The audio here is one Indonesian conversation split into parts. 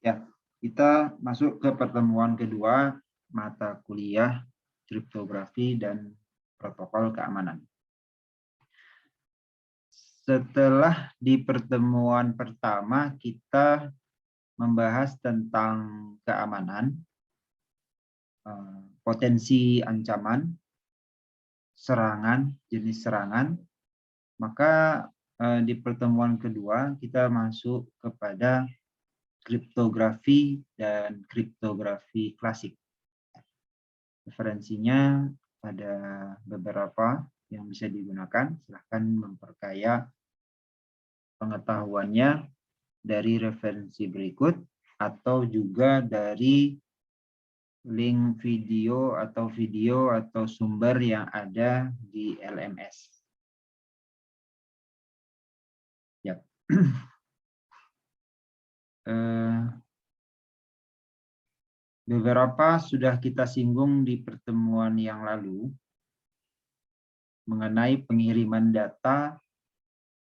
Ya, kita masuk ke pertemuan kedua mata kuliah kriptografi dan protokol keamanan. Setelah di pertemuan pertama kita membahas tentang keamanan, potensi ancaman, serangan, jenis serangan, maka di pertemuan kedua kita masuk kepada kriptografi dan kriptografi klasik. Referensinya ada beberapa yang bisa digunakan. Silahkan memperkaya pengetahuannya dari referensi berikut atau juga dari link video atau sumber yang ada di LMS. Ya. Beberapa sudah kita singgung di pertemuan yang lalu mengenai pengiriman data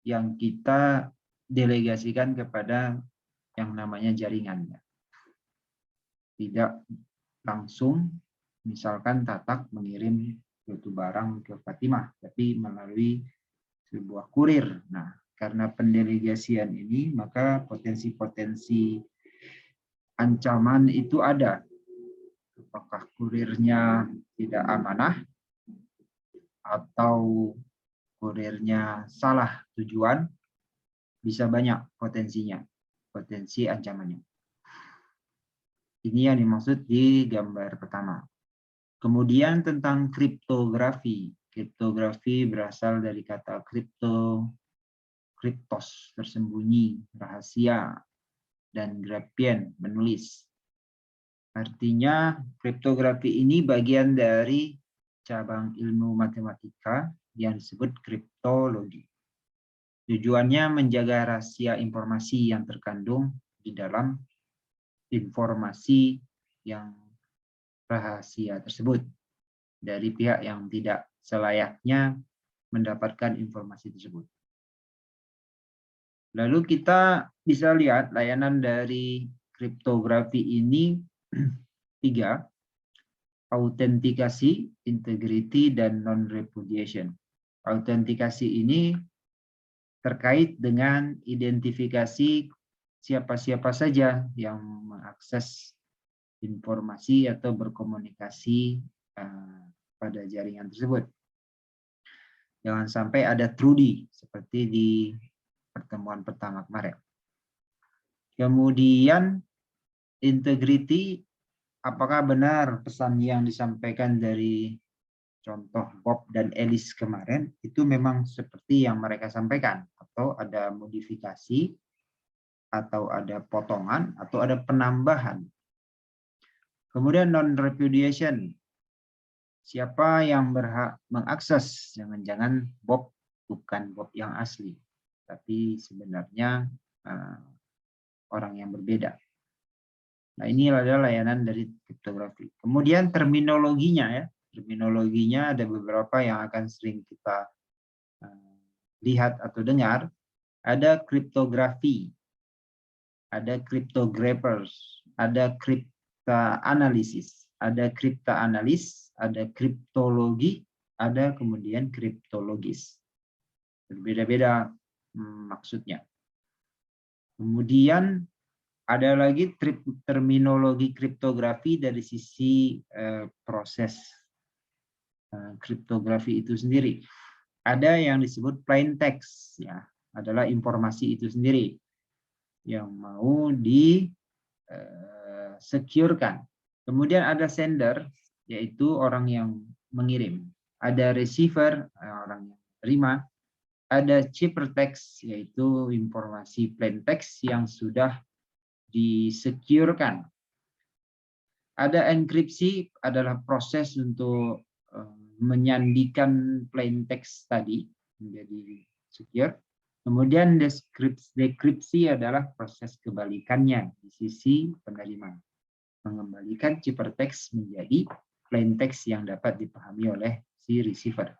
yang kita delegasikan kepada yang namanya jaringan. Tidak langsung, misalkan Tatak mengirim suatu barang ke Fatimah, tapi melalui sebuah kurir. Nah, karena pendelegasian ini, maka potensi-potensi ancaman itu ada. Apakah kurirnya tidak amanah, atau kurirnya salah tujuan, bisa banyak potensinya, potensi ancamannya. Ini yang dimaksud di gambar pertama. Kemudian tentang kriptografi. Kriptografi berasal dari kata kripto, kriptos, tersembunyi, rahasia, dan graphen, menulis. Artinya kriptografi ini bagian dari cabang ilmu matematika yang disebut kriptologi. Tujuannya menjaga rahasia informasi yang terkandung di dalam informasi yang rahasia tersebut dari pihak yang tidak selayaknya mendapatkan informasi tersebut. Lalu kita bisa lihat layanan dari kriptografi ini 3, autentikasi, integrity, dan non-repudiation. Autentikasi ini terkait dengan identifikasi siapa-siapa saja yang mengakses informasi atau berkomunikasi pada jaringan tersebut. Jangan sampai ada Trudy seperti di pertemuan pertama kemarin. Kemudian integrity, apakah benar pesan yang disampaikan dari contoh Bob dan Alice kemarin itu memang seperti yang mereka sampaikan, atau ada modifikasi, atau ada potongan, atau ada penambahan. Kemudian non-repudiation, siapa yang berhak mengakses? Jangan-jangan Bob bukan Bob yang asli, tapi sebenarnya orang yang berbeda. Nah, ini adalah layanan dari kriptografi. Kemudian terminologinya ya. Terminologinya ada beberapa yang akan sering kita lihat atau dengar. Ada kriptografi, ada cryptographers, ada kriptoanalisis, ada kriptoanalis, ada kriptologi, ada kemudian kriptologis. Berbeda-beda maksudnya. Kemudian ada lagi terminologi kriptografi dari sisi proses kriptografi itu sendiri. Ada yang disebut plain text, ya, adalah informasi itu sendiri yang mau di-securekan. Kemudian ada sender, yaitu orang yang mengirim. Ada receiver, orang yang terima. Ada ciphertext, yaitu informasi plain text yang sudah disecurekan. Ada enkripsi, adalah proses untuk menyandikan plain text tadi menjadi secure. Kemudian dekripsi adalah proses kebalikannya di sisi penerima, mengembalikan ciphertext menjadi plain text yang dapat dipahami oleh si receiver.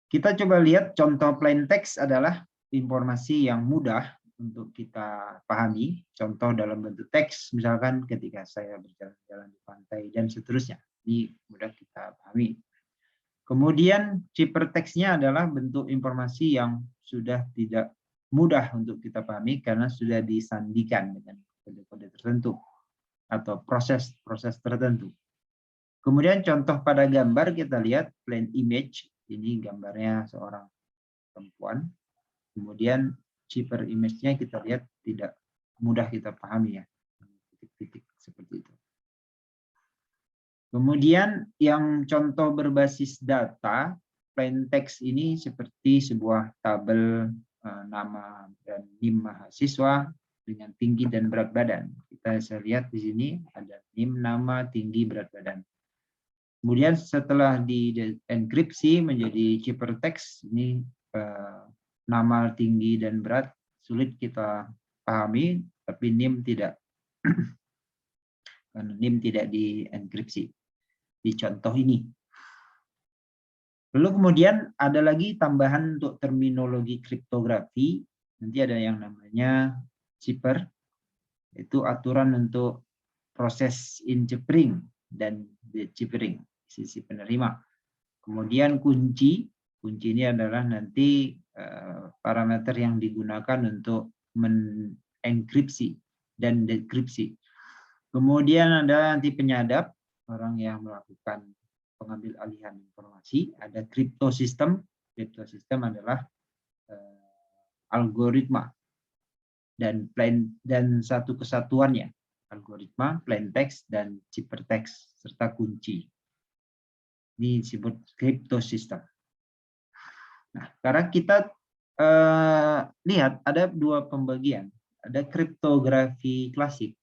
Kita coba lihat contoh plain text adalah informasi yang mudah untuk kita pahami. Contoh dalam bentuk teks, misalkan ketika saya berjalan-jalan di pantai dan seterusnya. Ini mudah kita pahami. Kemudian ciphertext-nya adalah bentuk informasi yang sudah tidak mudah untuk kita pahami karena sudah disandikan dengan kode-kode tertentu atau proses-proses tertentu. Kemudian contoh pada gambar kita lihat plain image, ini gambarnya seorang perempuan. Kemudian cipher image-nya kita lihat tidak mudah kita pahami ya, titik-titik seperti itu. Kemudian yang contoh berbasis data, plain text ini seperti sebuah tabel nama dan NIM mahasiswa dengan tinggi dan berat badan. Kita bisa lihat di sini ada NIM, nama, tinggi, berat badan. Kemudian setelah dienkripsi menjadi ciphertext, ini nama, tinggi, dan berat sulit kita pahami, tapi NIM tidak. Karena NIM tidak dienkripsi di contoh ini. Lalu kemudian ada lagi tambahan untuk terminologi kriptografi. Nanti ada yang namanya cipher, itu aturan untuk proses encipering dan deciphering, sisi penerima. Kemudian kunci ini adalah nanti parameter yang digunakan untuk menenkripsi dan dekripsi. Kemudian ada nanti penyadap, orang yang melakukan pengambil alihan informasi. Ada kriptosistem. Kriptosistem adalah algoritma dan satu kesatuannya, algoritma, plain text, dan ciphertext serta kunci. Ini disebut kriptosistem. Nah, sekarang kita lihat ada dua pembagian. Ada kriptografi klasik,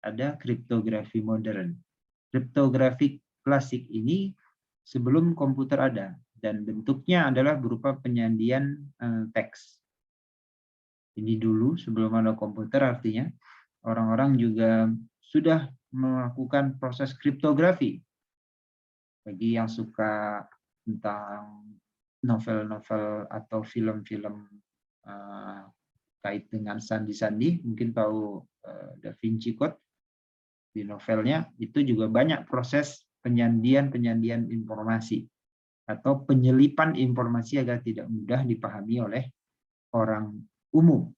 ada kriptografi modern. Kriptografi klasik ini sebelum komputer ada dan bentuknya adalah berupa penyandian teks. Ini dulu sebelum ada komputer, artinya orang-orang juga sudah melakukan proses kriptografi. Bagi yang suka tentang novel-novel atau film-film kait dengan sandi-sandi, mungkin tahu Da Vinci Code. Di novelnya itu juga banyak proses penyandian informasi atau penyelipan informasi agar tidak mudah dipahami oleh orang umum.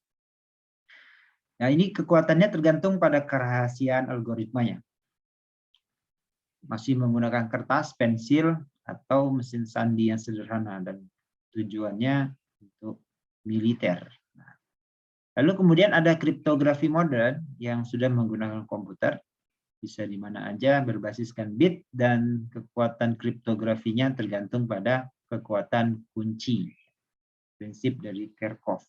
Nah, ini kekuatannya tergantung pada kerahasiaan algoritmanya. Masih menggunakan kertas, pensil, atau mesin sandi yang sederhana dan tujuannya untuk militer. Nah, lalu kemudian ada kriptografi modern yang sudah menggunakan komputer. Bisa di mana aja, berbasiskan bit, dan kekuatan kriptografinya tergantung pada kekuatan kunci. Prinsip dari Kerckhoff.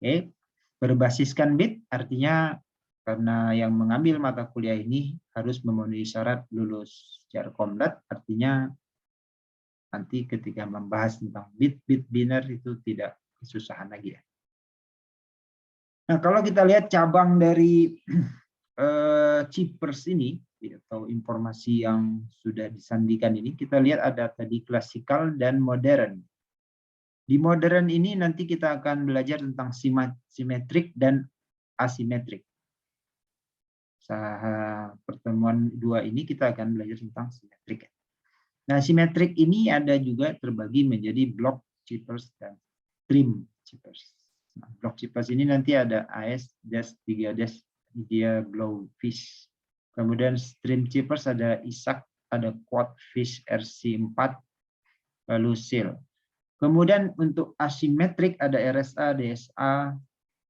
Oke, berbasiskan bit artinya karena yang mengambil mata kuliah ini harus memenuhi syarat lulus Jarkomdat, artinya nanti ketika membahas tentang bit biner itu tidak kesusahan lagi ya. Nah, kalau kita lihat cabang dari chippers ini atau informasi yang sudah disandikan ini, kita lihat ada tadi klasikal dan modern. Di modern ini nanti kita akan belajar tentang simetrik dan asimetrik. Pertemuan dua ini kita akan belajar tentang simetrik. Nah, simetrik ini ada juga terbagi menjadi block chippers dan stream chippers. Nah, block chippers ini nanti ada AS-3- dia Blowfish. Kemudian stream chippers ada Isaac, ada Quadfish RC4, lalu SEAL. Kemudian untuk asimetrik ada RSA, DSA,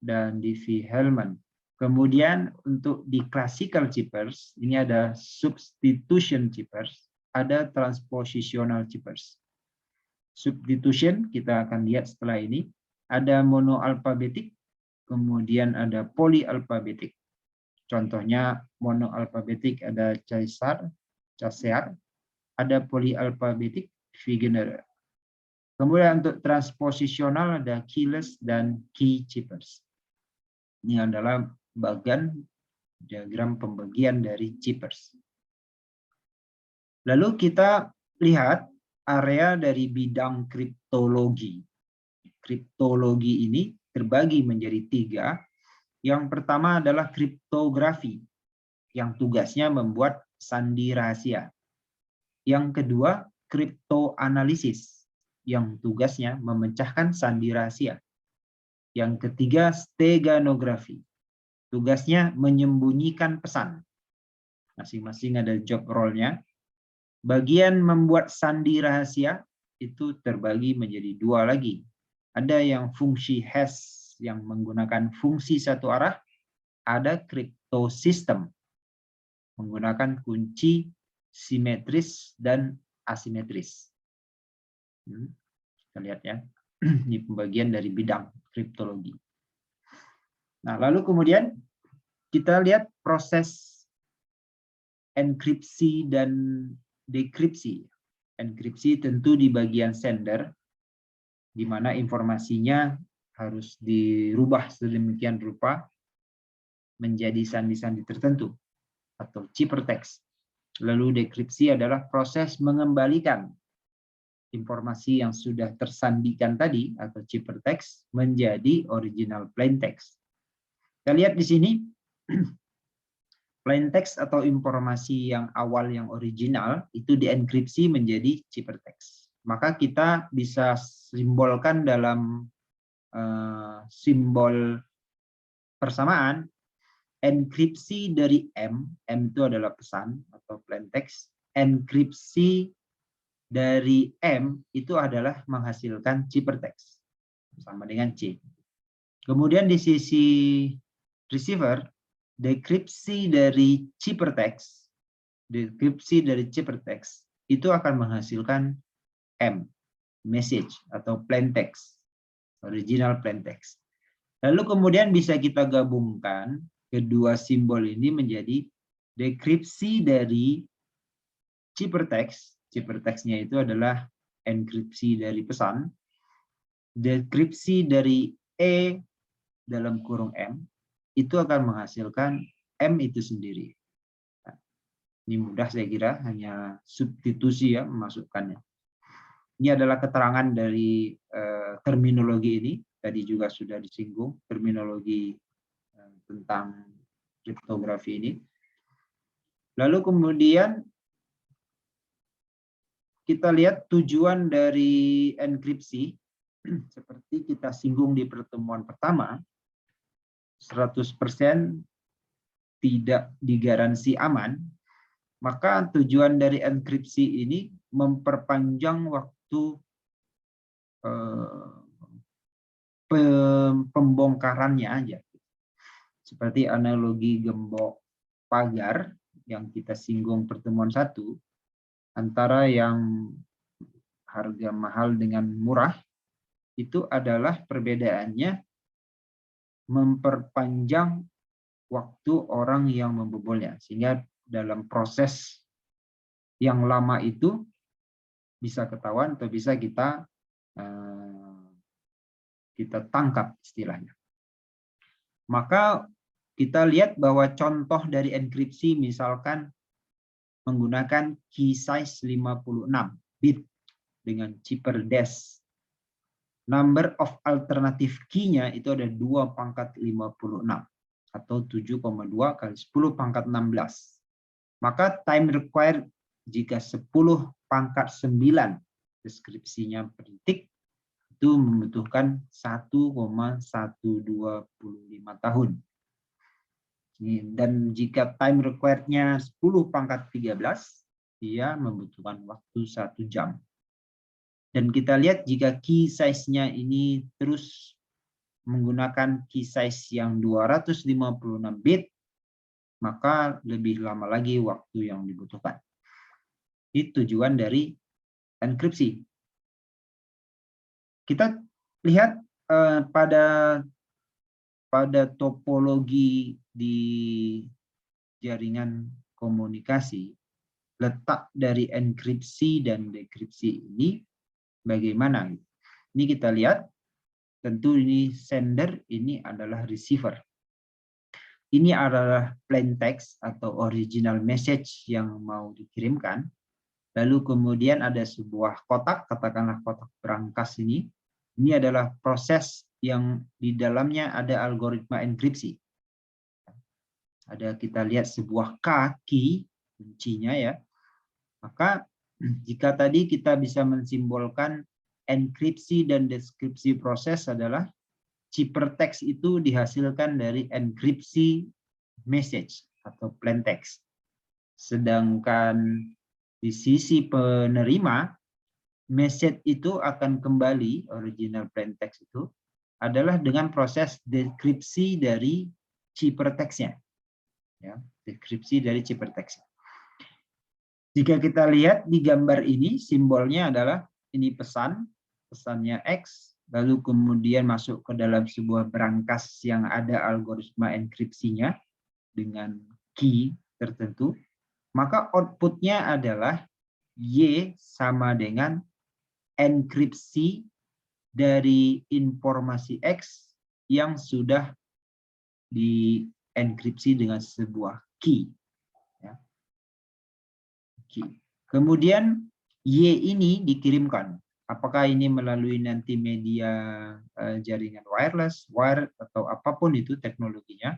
dan Diffie-Hellman. Kemudian untuk di classical chippers, ini ada substitution chippers, ada transpositional chippers. Substitution kita akan lihat setelah ini, ada monoalfabetik, kemudian ada polyalfabetik. Contohnya monoalfabetik ada Caesar, ada polyalfabetik Wegener. Kemudian untuk transposisional ada keyless dan key chippers. Ini adalah bagian diagram pembagian dari chippers. Lalu kita lihat area dari bidang kriptologi. Kriptologi ini terbagi menjadi 3. Yang pertama adalah kriptografi, yang tugasnya membuat sandi rahasia. Yang kedua, kriptoanalisis, yang tugasnya memecahkan sandi rahasia. Yang ketiga, steganografi, tugasnya menyembunyikan pesan. Masing-masing ada job role-nya. Bagian membuat sandi rahasia itu terbagi menjadi 2 lagi. Ada yang fungsi hash yang menggunakan fungsi satu arah, ada cryptosystem menggunakan kunci simetris dan asimetris. Kita lihat ya, ini pembagian dari bidang kriptologi. Nah, lalu kemudian kita lihat proses enkripsi dan dekripsi. Enkripsi tentu di bagian sender, di mana informasinya harus dirubah sedemikian rupa menjadi sandi-sandi tertentu atau ciphertext. Lalu dekripsi adalah proses mengembalikan informasi yang sudah tersandikan tadi atau ciphertext menjadi original plain text. Kita lihat di sini plain text atau informasi yang awal yang original itu dienkripsi menjadi ciphertext. Maka kita bisa simbolkan dalam simbol persamaan. Enkripsi dari M itu adalah pesan atau plain text. Enkripsi dari M itu adalah menghasilkan ciphertext sama dengan C. Kemudian di sisi receiver, dekripsi dari ciphertext itu akan menghasilkan M, message atau plain text, original plain text. Lalu kemudian bisa kita gabungkan kedua simbol ini menjadi dekripsi dari ciphertext. Ciphertext-nya itu adalah enkripsi dari pesan. Dekripsi dari E dalam kurung M itu akan menghasilkan M itu sendiri. Nah, ini mudah saya kira, hanya substitusi ya memasukkannya. Ini adalah keterangan dari terminologi ini. Tadi juga sudah disinggung terminologi tentang kriptografi ini. Lalu kemudian kita lihat tujuan dari enkripsi. Seperti kita singgung di pertemuan pertama, 100% tidak digaransi aman. Maka tujuan dari enkripsi ini memperpanjang waktu pembongkarannya aja. Seperti analogi gembok pagar yang kita singgung pertemuan 1, antara yang harga mahal dengan murah, itu adalah perbedaannya memperpanjang waktu orang yang membobolnya. Sehingga dalam proses yang lama itu bisa ketahuan atau bisa kita tangkap istilahnya. Maka kita lihat bahwa contoh dari enkripsi misalkan menggunakan key size 56 bit dengan cipherdash. Number of alternative key-nya itu ada 2 pangkat 56 atau 7,2 kali 10 pangkat 16. Maka time required jika 10 pangkat 9 deskripsinya per detik itu membutuhkan 1,125 tahun. Dan jika time required-nya 10 pangkat 13, dia membutuhkan waktu 1 jam. Dan kita lihat jika key size-nya ini terus menggunakan key size yang 256 bit, maka lebih lama lagi waktu yang dibutuhkan. Itu tujuan dari enkripsi. Kita lihat pada topologi di jaringan komunikasi, letak dari enkripsi dan dekripsi ini bagaimana? Ini kita lihat, tentu ini sender, ini adalah receiver. Ini adalah plain text atau original message yang mau dikirimkan. Lalu kemudian ada sebuah kotak, katakanlah kotak berangkas ini. Ini adalah proses yang di dalamnya ada algoritma enkripsi. Kita lihat sebuah kaki kuncinya ya. Maka jika tadi kita bisa mensimbolkan enkripsi dan deskripsi proses adalah ciphertext itu dihasilkan dari enkripsi message atau plain text. Sedangkan di sisi penerima, message itu akan kembali, original plain text itu adalah dengan proses deskripsi dari ciphertext-nya. Ya, deskripsi dari ciphertext. Jika kita lihat di gambar ini, simbolnya adalah ini pesannya X, lalu kemudian masuk ke dalam sebuah berangkas yang ada algoritma enkripsinya dengan key tertentu, maka outputnya adalah Y sama dengan enkripsi dari informasi X yang sudah dienkripsi dengan sebuah key. Ya. Key. Kemudian Y ini dikirimkan. Apakah ini melalui nanti media jaringan wireless, wire, atau apapun itu teknologinya.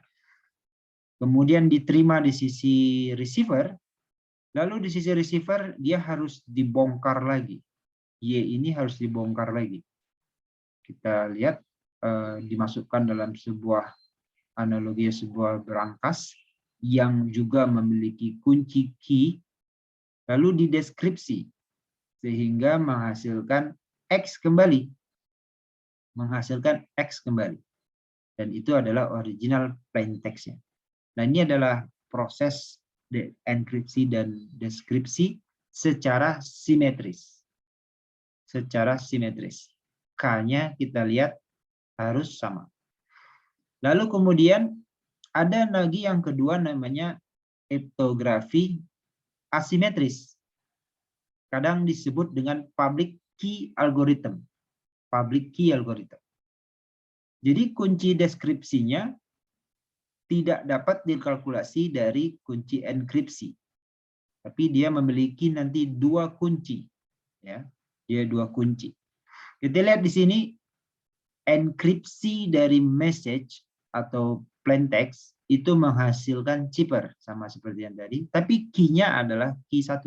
Kemudian diterima di sisi receiver. Lalu di sisi receiver dia harus dibongkar lagi. Y ini harus dibongkar lagi. Kita lihat dimasukkan dalam sebuah analogi, sebuah berangkas yang juga memiliki kunci key, lalu dideskripsi sehingga menghasilkan X kembali. Menghasilkan X kembali. Dan itu adalah original plain text-nya. Nah, ini adalah proses enkripsi dan deskripsi secara simetris. Secara simetris. K-nya kita lihat harus sama. Lalu kemudian ada lagi yang kedua namanya kriptografi asimetris. Kadang disebut dengan public key algorithm. Public key algorithm. Jadi kunci deskripsinya tidak dapat dikalkulasi dari kunci enkripsi. Tapi dia memiliki nanti dua kunci. Ya, dia dua kunci. Kita lihat di sini enkripsi dari message atau plain text itu menghasilkan cipher sama seperti yang tadi, tapi key-nya adalah key 1.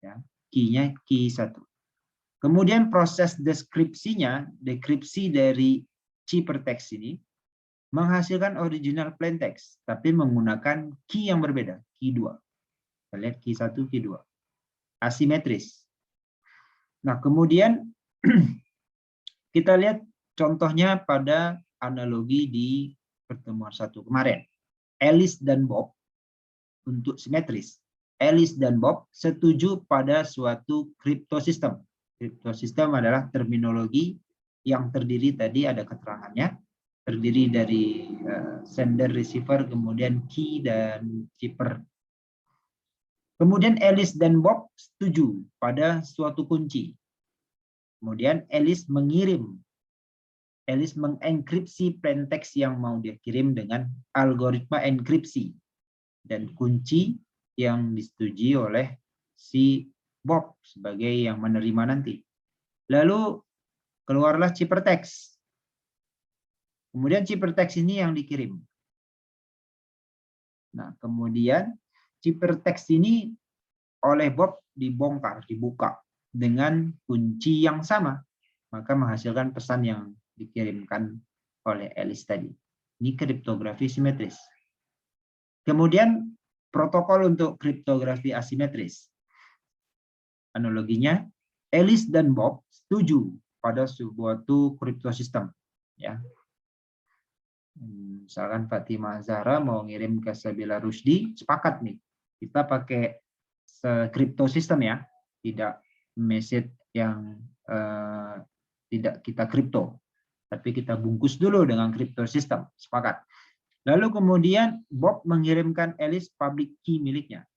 Ya, key-nya key 1. Kemudian proses deskripsinya, dekripsi dari ciphertext ini menghasilkan original plain text, tapi menggunakan key yang berbeda, key 2. Kita lihat key 1, key 2. Asimetris. Nah, kemudian kita lihat contohnya pada analogi di pertemuan 1 kemarin. Alice dan Bob untuk simetris. Alice dan Bob setuju pada suatu kriptosistem. Kriptosistem adalah terminologi yang terdiri tadi ada keterangannya. Terdiri dari sender, receiver, kemudian key dan cipher. Kemudian Alice dan Bob setuju pada suatu kunci. Kemudian Alice mengenkripsi plain text yang mau dia kirim dengan algoritma enkripsi. Dan kunci yang disetujui oleh si Bob sebagai yang menerima nanti. Lalu keluarlah ciphertext. Kemudian ciphertext ini yang dikirim. Nah, kemudian ciphertext ini oleh Bob dibongkar, dibuka dengan kunci yang sama, maka menghasilkan pesan yang dikirimkan oleh Alice tadi. Ini kriptografi simetris. Kemudian protokol untuk kriptografi asimetris. Analoginya, Alice dan Bob setuju pada sebuah kriptosistem. Ya. Misalkan Fatimah Zahra mau ngirim ke Sabila Rusdi, sepakat nih. Kita pakai kriptosistem ya, tidak message yang tidak kita kripto, tapi kita bungkus dulu dengan kriptosistem, sepakat. Lalu kemudian Bob mengirimkan Alice public key miliknya.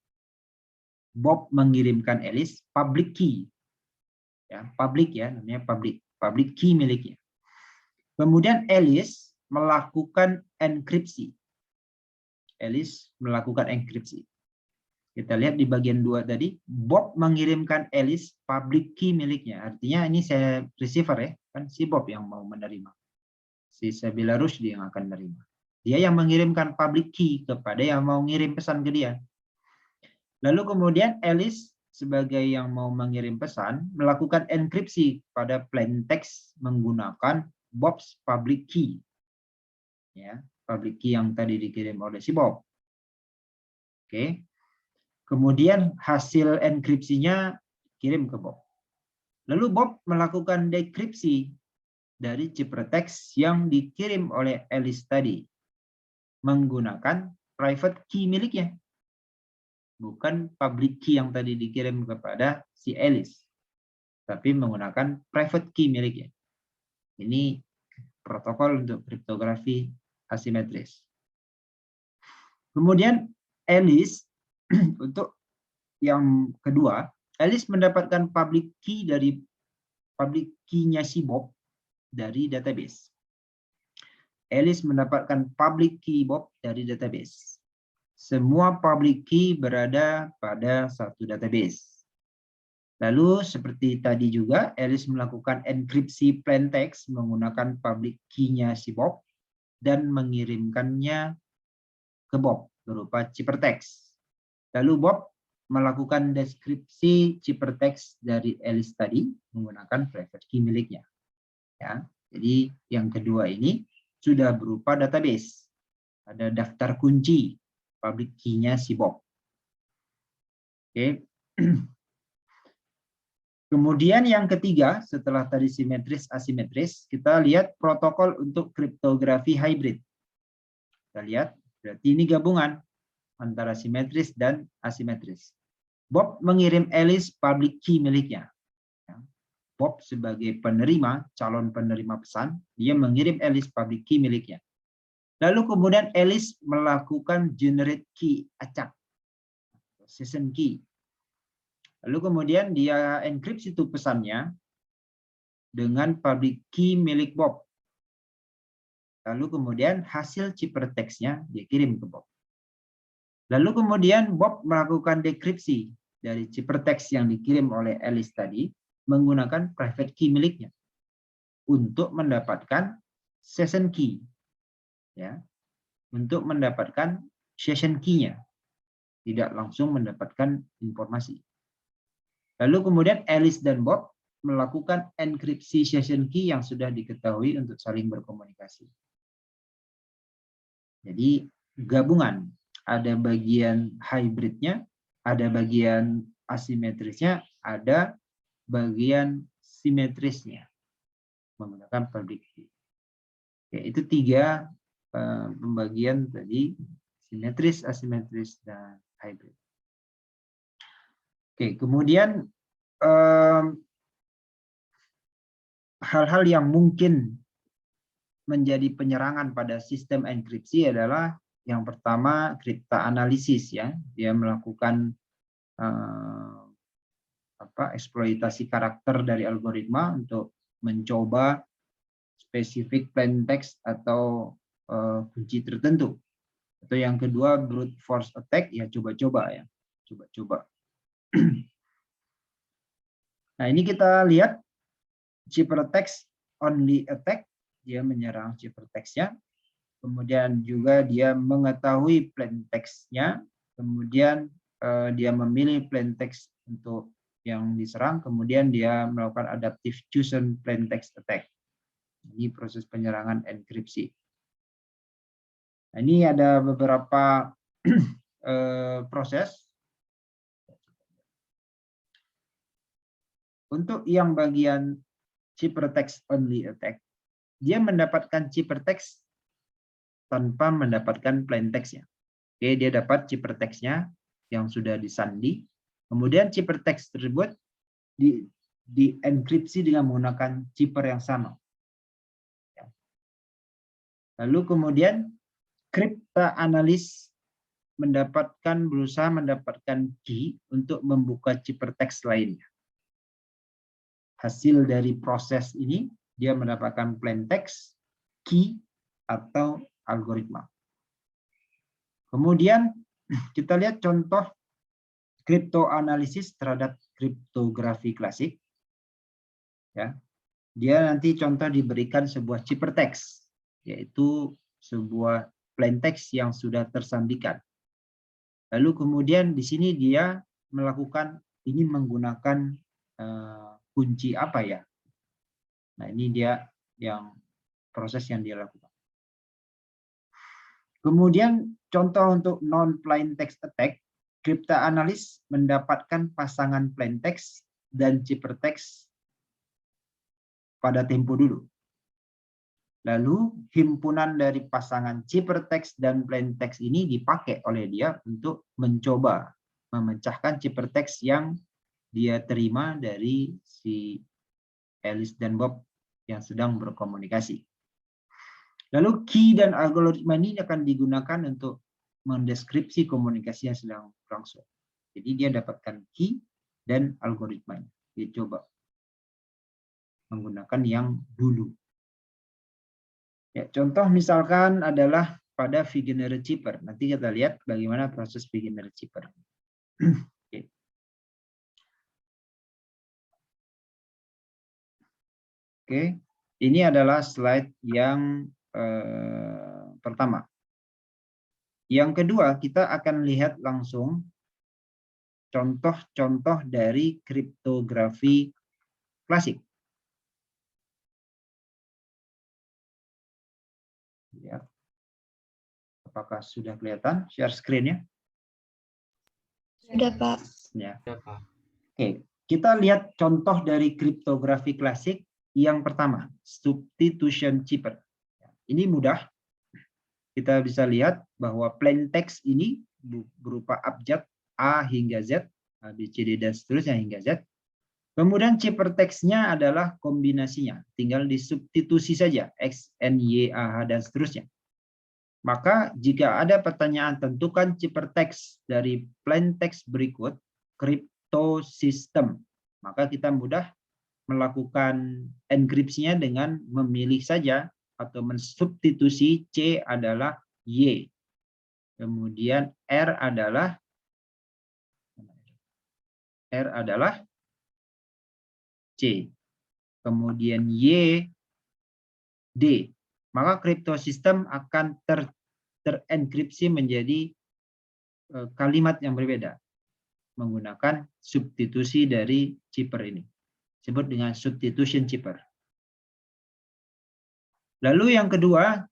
Bob mengirimkan Alice public key, ya public ya, namanya public key miliknya. Kemudian Alice melakukan enkripsi. Alice melakukan enkripsi. Kita lihat di bagian 2 tadi, Bob mengirimkan Alice public key miliknya. Artinya ini saya receiver ya, kan si Bob yang mau menerima. Si Sabila Rushdie yang akan menerima. Dia yang mengirimkan public key kepada yang mau ngirim pesan ke dia. Lalu kemudian Alice sebagai yang mau mengirim pesan melakukan enkripsi pada plain text menggunakan Bob's public key. Ya, public key yang tadi dikirim oleh si Bob. Oke. Kemudian hasil enkripsinya kirim ke Bob. Lalu Bob melakukan dekripsi dari ciphertext yang dikirim oleh Alice tadi menggunakan private key miliknya. Bukan public key yang tadi dikirim kepada si Alice, tapi menggunakan private key miliknya. Ini protokol untuk kriptografi asimetris. Kemudian Alice untuk yang kedua, Alice mendapatkan public key dari public key-nya si Bob dari database. Alice mendapatkan public key Bob dari database. Semua public key berada pada satu database. Lalu seperti tadi juga, Alice melakukan enkripsi plain text menggunakan public key-nya si Bob dan mengirimkannya ke Bob berupa ciphertext. Lalu Bob melakukan deskripsi ciphertext dari Alice tadi menggunakan private key miliknya. Ya, jadi yang kedua ini sudah berupa database. Ada daftar kunci public key-nya si Bob. Oke. Kemudian yang ketiga, setelah tadi simetris asimetris, kita lihat protokol untuk kriptografi hybrid. Kita lihat, berarti ini gabungan antara simetris dan asimetris. Bob mengirim Alice public key miliknya. Bob sebagai penerima, calon penerima pesan, dia mengirim Alice public key miliknya. Lalu kemudian Alice melakukan generate key acak, session key. Lalu kemudian dia enkripsi itu pesannya dengan public key milik Bob. Lalu kemudian hasil ciphertext-nya dia kirim ke Bob. Lalu kemudian Bob melakukan dekripsi dari ciphertext yang dikirim oleh Alice tadi menggunakan private key miliknya untuk mendapatkan session key. Ya, untuk mendapatkan session key-nya, tidak langsung mendapatkan informasi. Lalu kemudian Alice dan Bob melakukan enkripsi session key yang sudah diketahui untuk saling berkomunikasi. Jadi gabungan, ada bagian hybridnya, ada bagian asimetrisnya, ada bagian simetrisnya menggunakan public key. Oke, itu tiga pembagian tadi, simetris, asimetris, dan hybrid. Oke, kemudian hal-hal yang mungkin menjadi penyerangan pada sistem enkripsi adalah yang pertama kriptoanalisis, ya, dia melakukan eksploitasi karakter dari algoritma untuk mencoba spesifik plain text atau kunci tertentu. Atau yang kedua brute force attack, ya coba-coba ya, coba-coba. Nah ini kita lihat ciphertext only attack, dia menyerang ciphertext-nya, kemudian juga dia mengetahui plain text-nya, kemudian dia memilih plain text untuk yang diserang, kemudian dia melakukan adaptive chosen plain text attack. Ini proses penyerangan enkripsi. Nah, ini ada beberapa proses. Untuk yang bagian ciphertext only attack, dia mendapatkan ciphertext tanpa mendapatkan plain text-nya. Oke, dia dapat ciphertext-nya yang sudah disandi, kemudian ciphertext tersebut dienkripsi dengan menggunakan cipher yang sama. Lalu kemudian kriptoanalis berusaha mendapatkan key untuk membuka ciphertext lainnya. Hasil dari proses ini dia mendapatkan plain text, key, atau algoritma. Kemudian kita lihat contoh kriptoanalisis terhadap kriptografi klasik. Ya, dia nanti contoh diberikan sebuah ciphertext, yaitu sebuah plain text yang sudah tersandikan. Lalu kemudian di sini dia melakukan ini menggunakan kunci apa ya? Nah, ini dia yang proses yang dia lakukan. Kemudian contoh untuk non-plain text attack, kriptoanalis mendapatkan pasangan plain text dan ciphertext pada tempo dulu. Lalu himpunan dari pasangan ciphertext dan plain text ini dipakai oleh dia untuk mencoba memecahkan ciphertext yang dia terima dari si Alice dan Bob yang sedang berkomunikasi. Lalu key dan algoritma ini akan digunakan untuk mendeskripsi komunikasi yang sedang berlangsung. Jadi dia dapatkan key dan algoritmanya. Dia coba menggunakan yang dulu. Ya, contoh misalkan adalah pada Vigenère Cipher. Nanti kita lihat bagaimana proses Vigenère Cipher. Oke. Oke, ini adalah slide yang pertama. Yang kedua, kita akan lihat langsung contoh-contoh dari kriptografi klasik. Lihat. Apakah sudah kelihatan share screen-nya? Sudah, Pak. Ya. Oke, kita lihat contoh dari kriptografi klasik yang pertama, substitution cipher. Ini mudah. Kita bisa lihat bahwa plain text ini berupa abjad A hingga Z, A, B, C, D, dan seterusnya hingga Z. Kemudian ciphertext-nya adalah kombinasinya. Tinggal disubstitusi saja, X, N, Y, A, H, dan seterusnya. Maka jika ada pertanyaan tentukan ciphertext dari plain text berikut, cryptosystem, maka kita mudah melakukan enkripsinya dengan memilih saja atau mensubstitusi C adalah Y. Kemudian R adalah C. Kemudian Y, D. Maka kriptosistem akan terenkripsi menjadi kalimat yang berbeda menggunakan substitusi dari cipher ini. Disebut dengan substitution cipher. Lalu yang kedua,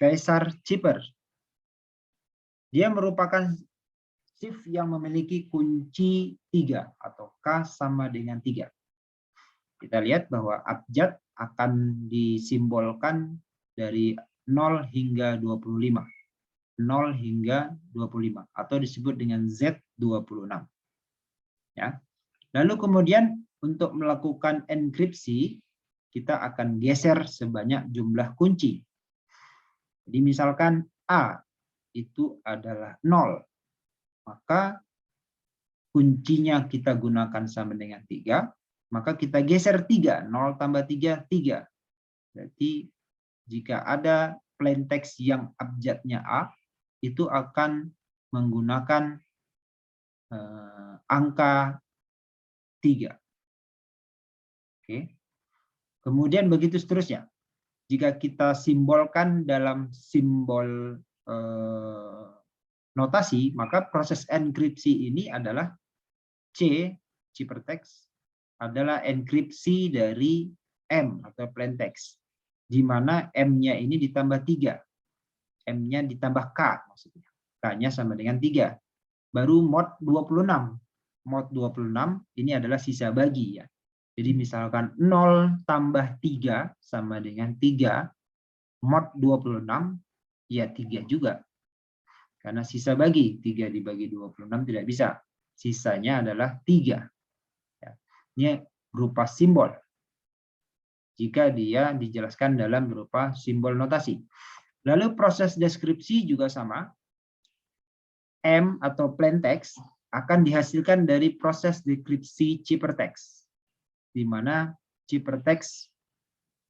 Caesar cipher. Dia merupakan shift yang memiliki kunci 3 atau K sama dengan 3. Kita lihat bahwa abjad akan disimbolkan dari 0 hingga 25. 0 hingga 25 atau disebut dengan Z26. Ya. Lalu kemudian untuk melakukan enkripsi kita akan geser sebanyak jumlah kunci. Jadi misalkan A itu adalah 0, maka kuncinya kita gunakan sama dengan 3, maka kita geser 3, 0 tambah 3, 3. Berarti jika ada plain text yang abjadnya A, itu akan menggunakan angka 3. Oke. Kemudian begitu seterusnya. Jika kita simbolkan dalam simbol notasi, maka proses enkripsi ini adalah C, ciphertext, adalah enkripsi dari M atau plain text, di mana M-nya ini ditambah 3. M-nya ditambah K, maksudnya. K-nya sama dengan 3. Baru mod 26. Mod 26 ini adalah sisa bagi, ya. Jadi misalkan 0 tambah 3 sama dengan 3, mod 26, ya 3 juga. Karena sisa bagi, 3 dibagi 26 tidak bisa. Sisanya adalah 3. Ya. Ini berupa simbol. Jika dia dijelaskan dalam berupa simbol notasi. Lalu proses deskripsi juga sama. M atau plain text akan dihasilkan dari proses deskripsi ciphertext, di mana ciphertext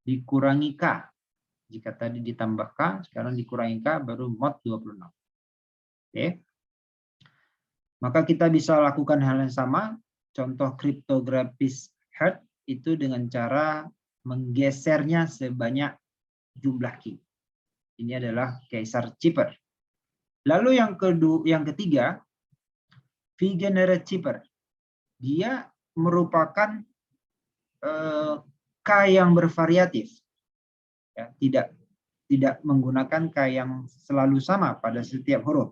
dikurangi K. Jika tadi ditambah K, sekarang dikurangi K, baru mod 26. Oke. Maka kita bisa lakukan hal yang sama. Contoh kriptografis hard itu dengan cara menggesernya sebanyak jumlah key. Ini adalah Caesar Chipper. Lalu yang ketiga, Vigenère Chipper. Dia merupakan K yang bervariatif. Ya, tidak menggunakan K yang selalu sama pada setiap huruf.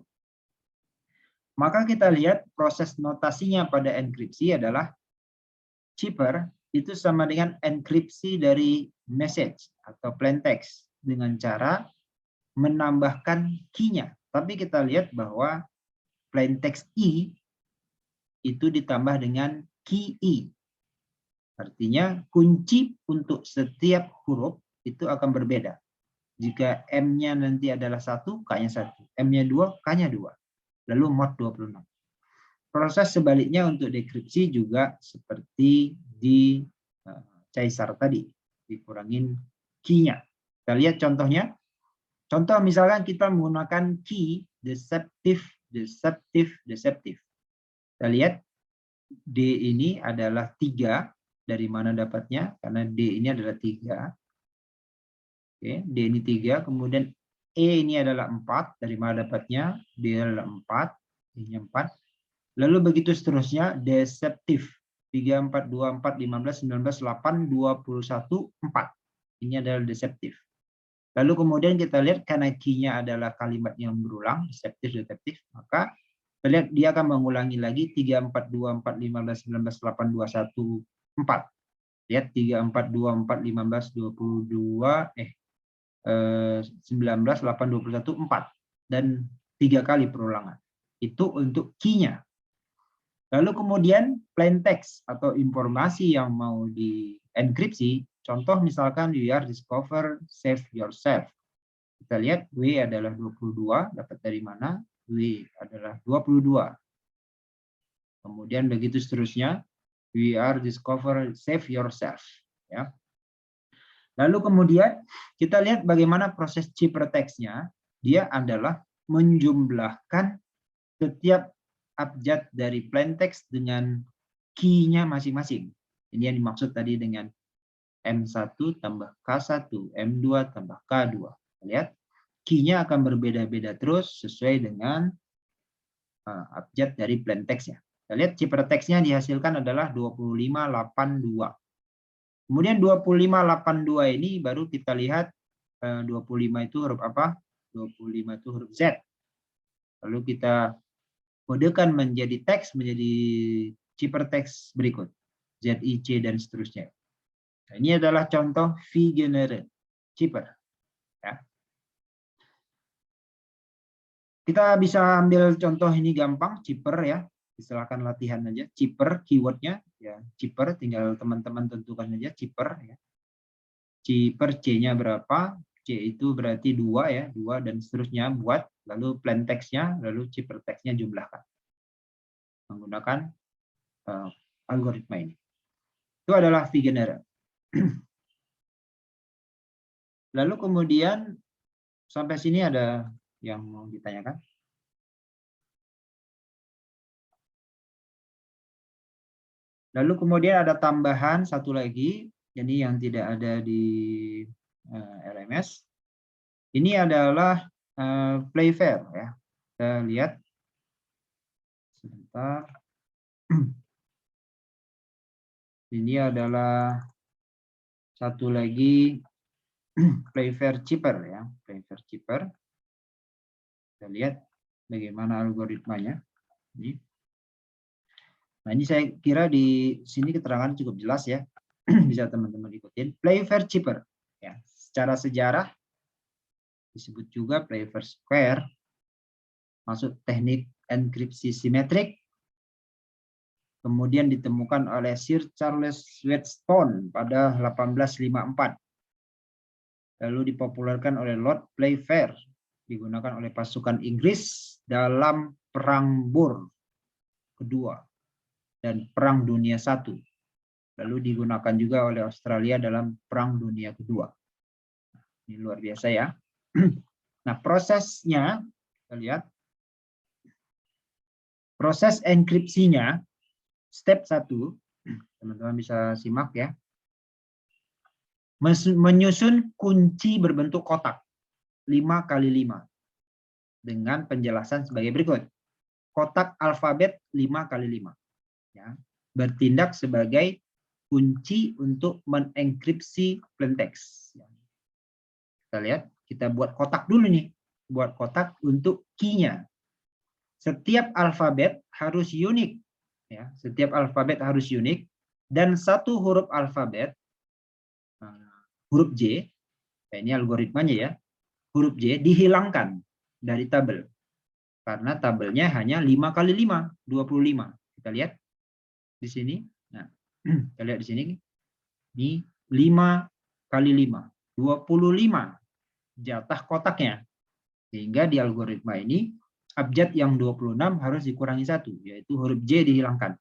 Maka kita lihat proses notasinya pada enkripsi adalah Chipper itu sama dengan enkripsi dari message atau plain text dengan cara menambahkan key-nya. Tapi kita lihat bahwa plain text I itu ditambah dengan key I. Artinya kunci untuk setiap huruf itu akan berbeda. Jika M-nya nanti adalah 1, K-nya 1. M-nya 2, K-nya 2. Lalu mod 26. Proses sebaliknya untuk dekripsi juga seperti di Caesar tadi. Dikurangin key-nya. Kita lihat contohnya. Contoh misalkan kita menggunakan key deceptive. Kita lihat D ini adalah 3. Dari mana dapatnya? Karena D ini adalah 3. Oke, D ini 3. Kemudian E ini adalah 4. Dari mana dapatnya? D adalah 4. Ini 4. Lalu begitu seterusnya. Deceptive. 3, 4, 2, 4, 15, 19, 8, 21, 4. Ini adalah deceptive. Lalu kemudian kita lihat karena key-nya adalah kalimat yang berulang. Deceptive. Maka kita lihat dia akan mengulangi lagi 3, 4, 2, 4, 15, 19, 8, 21, 4. Lihat 3, 4, 2, 4, 15, 22, 19, 8, 21, 4. Dan 3 kali perulangan. Itu untuk key-nya. Lalu kemudian plain text atau informasi yang mau dienkripsi. Contoh misalkan we are discover, save yourself. Kita lihat W adalah 22. Dapat dari mana? W adalah 22. Kemudian begitu seterusnya. We are discover, save yourself. Ya. Lalu kemudian kita lihat bagaimana proses ciphertext-nya. Dia adalah menjumlahkan setiap abjad dari plain text dengan key-nya masing-masing. Ini yang dimaksud tadi dengan M1 tambah K1, M2 tambah K2. Lihat, key-nya akan berbeda-beda terus sesuai dengan abjad dari plain text-nya. Kita lihat ciphertext-nya dihasilkan adalah 2582. Kemudian 2582 ini baru kita lihat 25 itu huruf apa? 25 itu huruf Z. Lalu kita kodekan menjadi teks, menjadi ciphertext berikut. Z, I, C, dan seterusnya. Nah, ini adalah contoh Vigenère Chipper. Ya. Kita bisa ambil contoh ini gampang, Chipper ya. Silakan latihan aja. Chipper keywordnya ya. Chipper tinggal teman-teman tentukan aja Chipper ya. Chipper C-nya berapa? C itu berarti 2 ya, 2 dan seterusnya buat. Lalu plain text-nya, lalu ciphertext-nya jumlahkan. Menggunakan algoritma ini. Itu adalah Vigenère. Lalu kemudian sampai sini ada yang mau ditanyakan? Lalu kemudian ada tambahan satu lagi, jadi yang tidak ada di LMS. Ini adalah Playfair ya. Kita lihat sebentar. Ini adalah satu lagi Playfair Chipper ya, Playfair Chipper. Kita lihat bagaimana algoritmanya. Ini. Nah, ini saya kira di sini keterangan cukup jelas ya. Bisa teman-teman ikutin. Playfair Chipper ya. Secara sejarah disebut juga Playfair Square. Masuk teknik enkripsi simetrik. Kemudian ditemukan oleh Sir Charles Wheatstone pada 1854. Lalu dipopulerkan oleh Lord Playfair. Digunakan oleh pasukan Inggris dalam Perang Boer kedua dan Perang Dunia I. Lalu digunakan juga oleh Australia dalam Perang Dunia Kedua. Ini luar biasa ya. Nah, prosesnya kita lihat. Proses enkripsinya, step 1, teman-teman bisa simak ya. Menyusun kunci berbentuk kotak 5x5 dengan penjelasan sebagai berikut. Kotak alfabet 5x5 ya, bertindak sebagai kunci untuk mengenkripsi plain text. Kita lihat, kita buat kotak dulu nih, buat kotak untuk key-nya. Setiap alfabet harus unik ya, setiap alfabet harus unik, dan satu huruf alfabet, huruf J, ini algoritmanya ya, huruf J dihilangkan dari tabel karena tabelnya hanya 5x5, 25. Kita lihat di sini. Nah, kita lihat di sini. Ini 5x5, 25 jatah kotaknya. Sehingga di algoritma ini abjad yang 26 harus dikurangi 1, yaitu huruf J dihilangkan.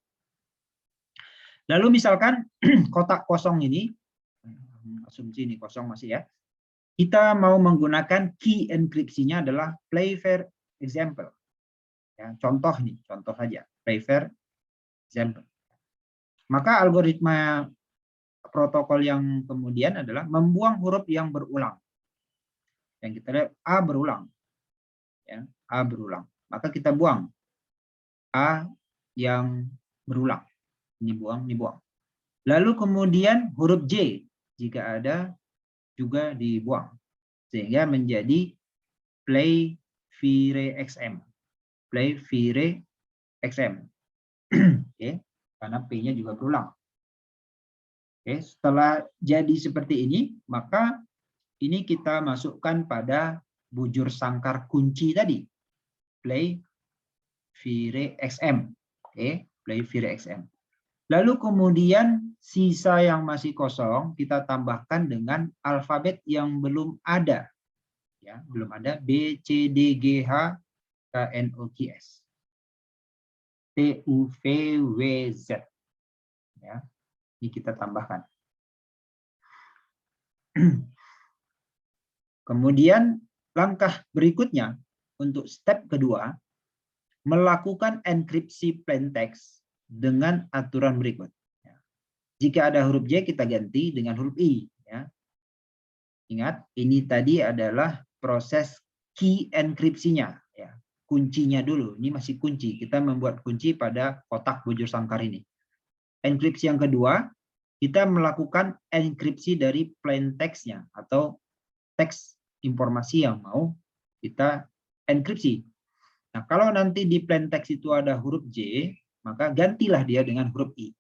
Lalu misalkan kotak kosong ini, asumsi ini kosong masih ya, kita mau menggunakan key enkripsinya adalah play fair example. Ya, contoh nih, contoh saja, play fair example. Maka algoritma protokol yang kemudian adalah membuang huruf yang berulang. Yang kita lihat A berulang. Ya, A berulang. Maka kita buang A yang berulang. Ini buang, ini buang. Lalu kemudian huruf J jika ada juga dibuang. Sehingga menjadi play vire XM. Play vire XM. Oke, karena P-nya juga berulang. Oke, setelah jadi seperti ini, maka ini kita masukkan pada bujur sangkar kunci tadi. Play vire XM. Oke, play vire XM. Lalu kemudian sisa yang masih kosong kita tambahkan dengan alfabet yang belum ada. Ya, belum ada B, C, D, G, H, K, N, O, Q, S. T, U, V, W, Z. Ya, ini kita tambahkan. Kemudian langkah berikutnya untuk step kedua, melakukan enkripsi plain text dengan aturan berikut. Jika ada huruf J, kita ganti dengan huruf I. Ya. Ingat, ini tadi adalah proses key enkripsinya. Ya. Kuncinya dulu, ini masih kunci. Kita membuat kunci pada kotak bujur sangkar ini. Enkripsi yang kedua, kita melakukan enkripsi dari plain text-nya atau teks informasi yang mau kita enkripsi. Nah, kalau nanti di plain text itu ada huruf J, maka gantilah dia dengan huruf I.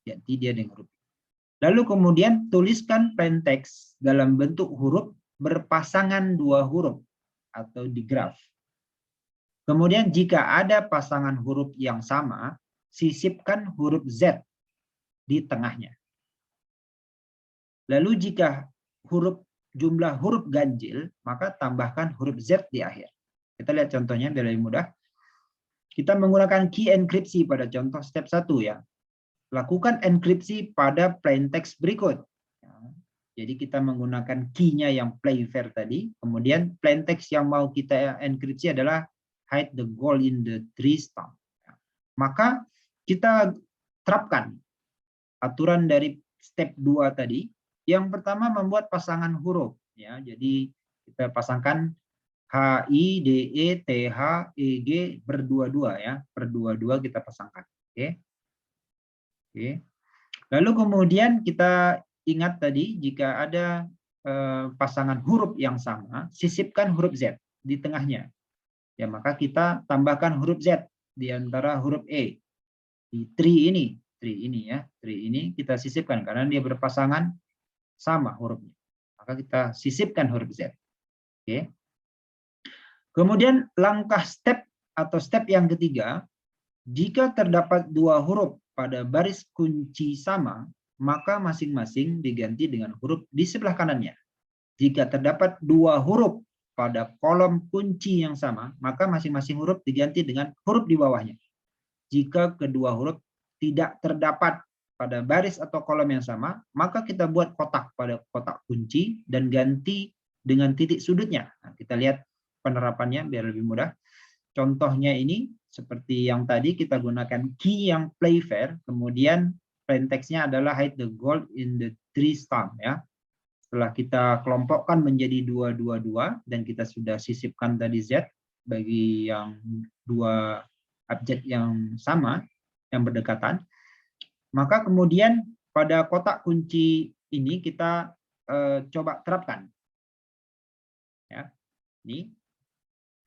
Ganti dia dengan huruf I. Lalu kemudian tuliskan plain text dalam bentuk huruf berpasangan dua huruf atau di graf. Kemudian jika ada pasangan huruf yang sama, sisipkan huruf Z di tengahnya. Lalu jika jumlah huruf ganjil, maka tambahkan huruf Z di akhir. Kita lihat contohnya biar lebih mudah. Kita menggunakan key enkripsi pada contoh step 1 ya. Lakukan enkripsi pada plain text berikut. Jadi kita menggunakan key-nya yang play fair tadi. Kemudian plain text yang mau kita enkripsi adalah hide the goal in the tree stump. Maka kita terapkan aturan dari step 2 tadi. Yang pertama membuat pasangan huruf. Ya, jadi kita pasangkan H, I, D, E, T, H, E, G berdua-dua ya. Berdua-dua kita pasangkan. Oke. Oke. Lalu kemudian kita ingat tadi jika ada pasangan huruf yang sama, sisipkan huruf Z di tengahnya. Ya, maka kita tambahkan huruf Z di antara huruf E. Di tree ini ya, tree ini kita sisipkan karena dia berpasangan sama hurufnya. Maka kita sisipkan huruf Z. Oke. Kemudian langkah step yang ketiga, jika terdapat dua huruf pada baris kunci sama, maka masing-masing diganti dengan huruf di sebelah kanannya. Jika terdapat dua huruf pada kolom kunci yang sama, maka masing-masing huruf diganti dengan huruf di bawahnya. Jika kedua huruf tidak terdapat pada baris atau kolom yang sama, maka kita buat kotak pada kotak kunci dan ganti dengan titik sudutnya. Nah, kita lihat penerapannya biar lebih mudah. Contohnya ini seperti yang tadi kita gunakan key yang play fair, kemudian plain text-nya adalah hide the gold in the tree stump ya. Setelah kita kelompokkan menjadi 2, 2, 2 dan kita sudah sisipkan tadi Z bagi yang dua objek yang sama, yang berdekatan, maka kemudian pada kotak kunci ini kita coba terapkan. Ya, ini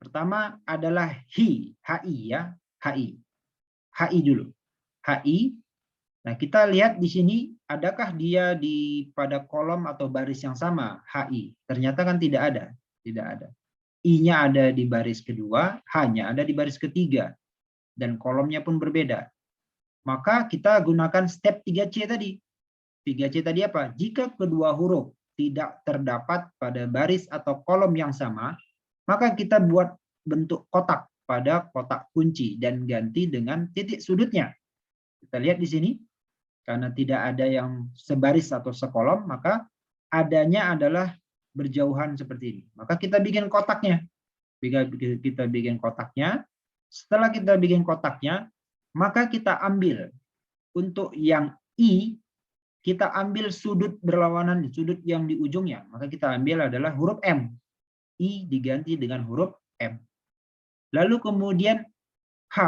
pertama adalah HI ya, HI dulu, HI. Nah kita lihat di sini, adakah dia pada kolom atau baris yang sama HI? Ternyata kan tidak ada, I-nya ada di baris kedua, H-nya ada di baris ketiga, dan kolomnya pun berbeda. Maka kita gunakan step 3C tadi. 3C tadi apa? Jika kedua huruf tidak terdapat pada baris atau kolom yang sama, maka kita buat bentuk kotak pada kotak kunci dan ganti dengan titik sudutnya. Kita lihat di sini, karena tidak ada yang sebaris atau sekolom, maka adanya adalah berjauhan seperti ini. Maka kita bikin kotaknya. Kita bikin kotaknya. Setelah kita bikin kotaknya, maka kita ambil untuk yang I, kita ambil sudut berlawanan, sudut yang di ujungnya. Maka kita ambil adalah huruf M. I diganti dengan huruf M. Lalu kemudian H,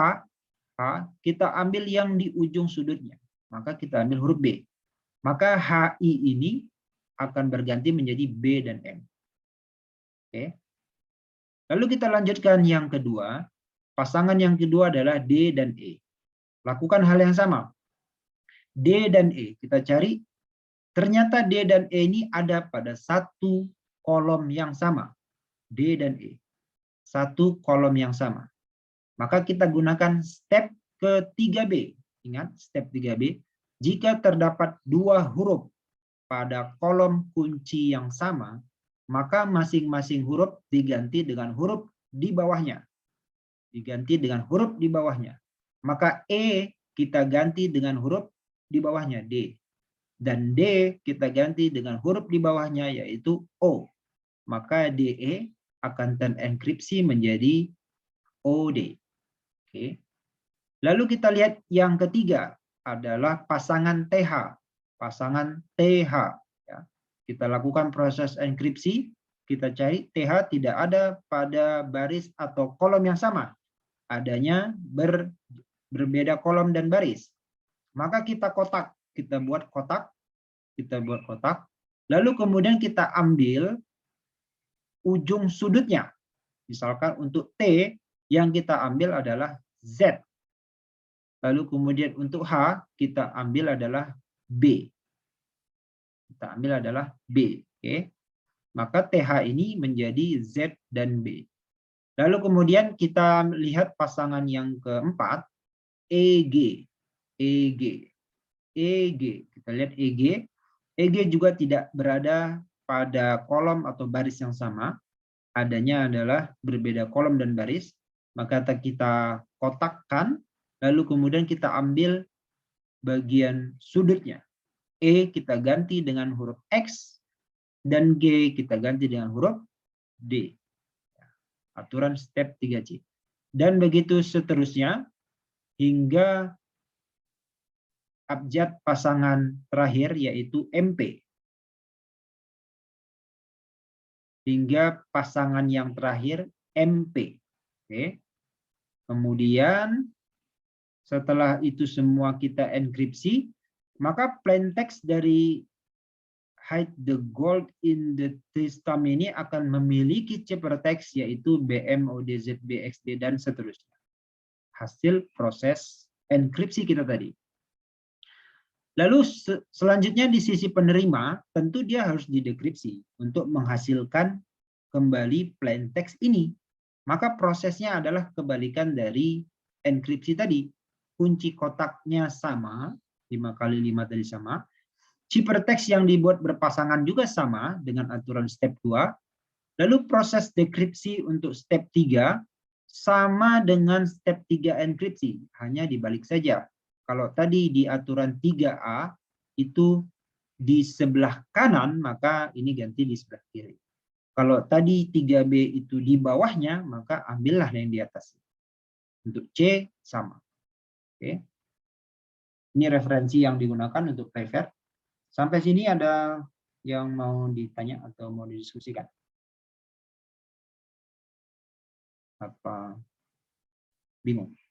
kita ambil yang di ujung sudutnya. Maka kita ambil huruf B. Maka HI ini akan berganti menjadi B dan M. Oke. Lalu kita lanjutkan yang kedua. Pasangan yang kedua adalah D dan E. Lakukan hal yang sama. D dan E. Kita cari. Ternyata D dan E ini ada pada satu kolom yang sama. D dan E. Satu kolom yang sama. Maka kita gunakan step ke-3B. Ingat, step 3B. Jika terdapat dua huruf pada kolom kunci yang sama, maka masing-masing huruf diganti dengan huruf di bawahnya. Diganti dengan huruf di bawahnya. Maka E kita ganti dengan huruf di bawahnya, D. Dan D kita ganti dengan huruf di bawahnya, yaitu O. Maka DE akan terenkripsi menjadi OD. Oke. Lalu kita lihat yang ketiga adalah pasangan TH. Pasangan TH. Ya. Kita lakukan proses enkripsi. Kita cari TH tidak ada pada baris atau kolom yang sama. Adanya berbeda kolom dan baris. Maka kita kotak. Kita buat kotak. Kita buat kotak. Lalu kemudian kita ambil ujung sudutnya. Misalkan untuk T yang kita ambil adalah Z. Lalu kemudian untuk H kita ambil adalah B. Kita ambil adalah B. Oke. Maka TH ini menjadi Z dan B. Lalu kemudian kita lihat pasangan yang keempat, EG. EG. EG. Kita lihat EG. EG juga tidak berada pada kolom atau baris yang sama. Adanya adalah berbeda kolom dan baris. Maka kita kotakkan. Lalu kemudian kita ambil bagian sudutnya. E kita ganti dengan huruf X. Dan G kita ganti dengan huruf D. Aturan step 3C. Dan begitu seterusnya hingga abjad pasangan terakhir yaitu MP. Hingga pasangan yang terakhir MP. Oke. Kemudian setelah itu semua kita enkripsi, maka plain text dari hide the gold in the system ini akan memiliki ciphertext yaitu BM, ODZ, BXD, dan seterusnya. Hasil proses enkripsi kita tadi. Lalu selanjutnya di sisi penerima, tentu dia harus didekripsi untuk menghasilkan kembali plain text ini. Maka prosesnya adalah kebalikan dari enkripsi tadi. Kunci kotaknya sama, 5 kali 5 tadi sama. Ciphertext yang dibuat berpasangan juga sama dengan aturan step 2. Lalu proses dekripsi untuk step 3 sama dengan step 3 enkripsi, hanya dibalik saja. Kalau tadi di aturan 3A itu di sebelah kanan, maka ini ganti di sebelah kiri. Kalau tadi 3B itu di bawahnya, maka ambillah yang di atas. Untuk C sama. Oke. Ini referensi yang digunakan untuk prefer. Sampai sini ada yang mau ditanya atau mau didiskusikan? Apa bingung?